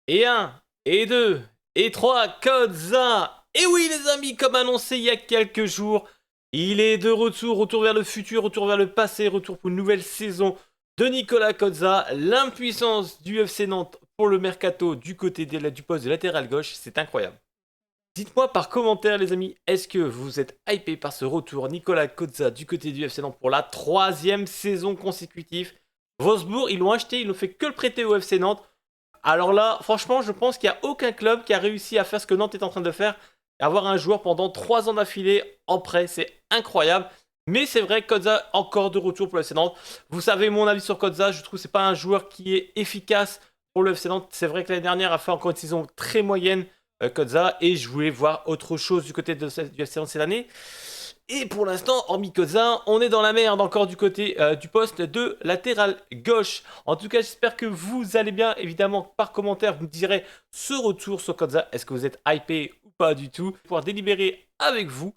Et un, et 2, et 3, Kodza. Et oui les amis, comme annoncé il y a quelques jours, il est de retour, retour vers le futur, retour vers le passé, retour pour une nouvelle saison de Nicolas Kodza. L'impuissance du FC Nantes pour le mercato du côté du poste de latéral gauche, c'est incroyable. Dites-moi par commentaire les amis, est-ce que vous êtes hypé par ce retour Nicolas Kodza du côté du FC Nantes pour la troisième saison consécutive? Wolfsburg, ils l'ont acheté, ils n'ont fait que le prêter au FC Nantes. Alors là, franchement, je pense qu'il n'y a aucun club qui a réussi à faire ce que Nantes est en train de faire. Avoir un joueur pendant 3 ans d'affilée en prêt, c'est incroyable. Mais c'est vrai, Kodza encore de retour pour le FC Nantes. Vous savez mon avis sur Kodza, je trouve que c'est pas un joueur qui est efficace pour le FC Nantes. C'est vrai que l'année dernière a fait encore une saison très moyenne, Kodza, et je voulais voir autre chose du côté du FC Nantes cette année. Et pour l'instant, hormis Kozin, on est dans la merde encore du côté du poste de latéral gauche. En tout cas, j'espère que vous allez bien. Évidemment, par commentaire, vous me direz ce retour sur Kozin. Est-ce que vous êtes hypé ou pas du tout? Pour pouvoir délibérer avec vous.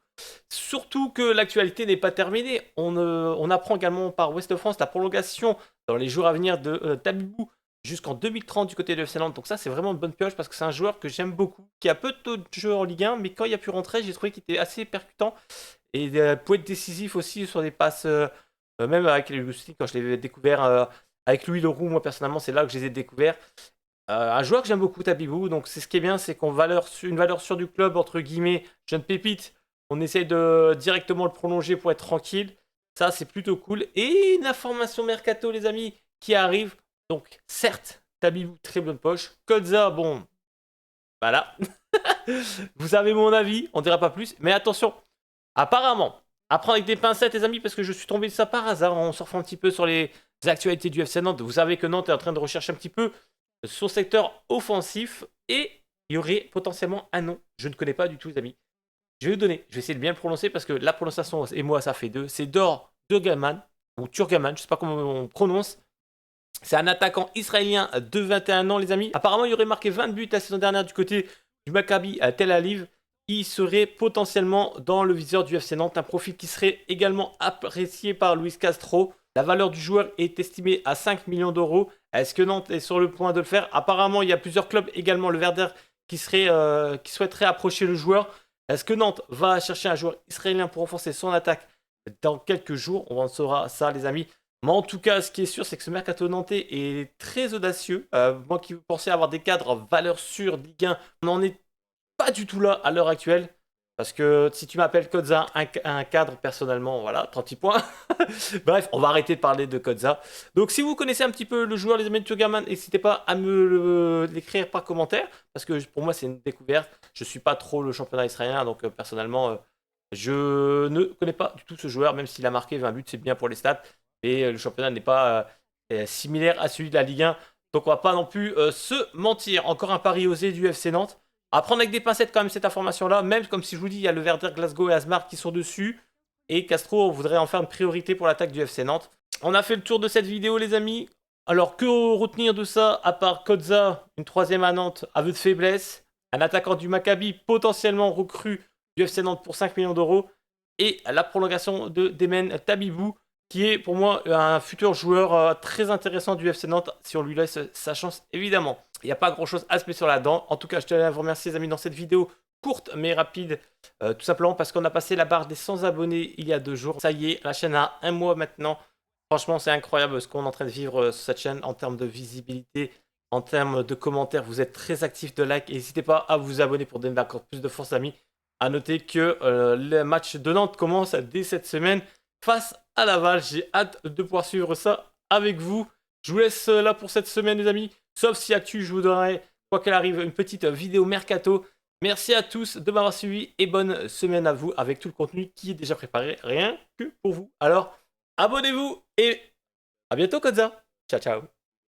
Surtout que l'actualité n'est pas terminée. On apprend également par Ouest France la prolongation dans les jours à venir de Tabibou jusqu'en 2030 du côté de FC Nantes. Donc ça, c'est vraiment une bonne pioche parce que c'est un joueur que j'aime beaucoup, qui a peu de taux de jeu en Ligue 1, mais quand il a pu rentrer, j'ai trouvé qu'il était assez percutant. Et pouvait être décisif aussi sur des passes, même avec les Lustig, quand je l'ai découvert avec Louis Leroux, moi personnellement, c'est là que je les ai découverts. Un joueur que j'aime beaucoup, Tabibou, donc c'est ce qui est bien, c'est qu'on une valeur sûre du club, entre guillemets, jeune pépite, on essaye de directement le prolonger pour être tranquille. Ça, c'est plutôt cool. Et une information mercato, les amis, qui arrive. Donc, certes, Tabibou, très bonne poche. Kodza, bon, voilà. Vous avez mon avis, on dira pas plus. Mais attention, apparemment, à prendre avec des pincettes, les amis, parce que je suis tombé de ça par hasard en surfant un petit peu sur les actualités du FC Nantes. Vous savez que Nantes est en train de rechercher un petit peu son secteur offensif et il y aurait potentiellement un nom. Je ne connais pas du tout, les amis. Je vais le donner. Je vais essayer de bien le prononcer parce que la prononciation et moi, ça fait deux. C'est Dor Turgaman ou Turgaman, je ne sais pas comment on prononce. C'est un attaquant israélien de 21 ans, les amis. Apparemment, il aurait marqué 20 buts la saison dernière du côté du Maccabi à Tel Aviv. Il serait potentiellement dans le viseur du FC Nantes, un profil qui serait également apprécié par Luis Castro. La valeur du joueur est estimée à 5 millions d'euros. Est-ce que Nantes est sur le point de le faire? Apparemment, il y a plusieurs clubs, également le Werder, qui souhaiterait approcher le joueur. Est-ce que Nantes va chercher un joueur israélien pour renforcer son attaque dans quelques jours? On en saura ça, les amis. Mais en tout cas, ce qui est sûr, c'est que ce mercato nantais est très audacieux. Moi qui pensais avoir des cadres valeur sûre Ligue 1, on n'en est pas du tout là à l'heure actuelle. Parce que si tu m'appelles Kodza, un cadre, personnellement, voilà, 30 points. Bref, on va arrêter de parler de Kodza. Donc si vous connaissez un petit peu le joueur, les amis de Turgaman, n'hésitez pas à me l'écrire par commentaire. Parce que pour moi, c'est une découverte. Je suis pas trop le championnat israélien, donc personnellement, je ne connais pas du tout ce joueur, même s'il a marqué 20 buts, c'est bien pour les stats. Et le championnat n'est pas similaire à celui de la Ligue 1. Donc on va pas non plus se mentir. Encore un pari osé du FC Nantes. À prendre avec des pincettes quand même cette information-là. Même comme si je vous dis, il y a le Werder, Glasgow et Asmar qui sont dessus. Et Castro voudrait en faire une priorité pour l'attaque du FC Nantes. On a fait le tour de cette vidéo les amis. Alors que retenir de ça, à part Kodza, une troisième à Nantes, aveu de faiblesse. Un attaquant du Maccabi potentiellement recru du FC Nantes pour 5 millions d'euros. Et la prolongation de Demen Tabibou, qui est pour moi un futur joueur très intéressant du FC Nantes, si on lui laisse sa chance évidemment. Il n'y a pas grand chose à se mettre sur la dent. En tout cas, je tenais à vous remercier les amis dans cette vidéo courte mais rapide, tout simplement parce qu'on a passé la barre des 100 abonnés il y a 2 jours. Ça y est, la chaîne a 1 mois maintenant. Franchement, c'est incroyable ce qu'on est en train de vivre sur cette chaîne en termes de visibilité, en termes de commentaires. Vous êtes très actifs de like. N'hésitez pas à vous abonner pour donner encore plus de force, amis. À noter que le match de Nantes commence dès cette semaine face à Laval. J'ai hâte de pouvoir suivre ça avec vous. Je vous laisse là pour cette semaine, les amis. Sauf si actu, je vous donnerai, quoi qu'elle arrive, une petite vidéo mercato. Merci à tous de m'avoir suivi et bonne semaine à vous avec tout le contenu qui est déjà préparé, rien que pour vous. Alors, abonnez-vous et à bientôt, Kodza. Ciao, ciao.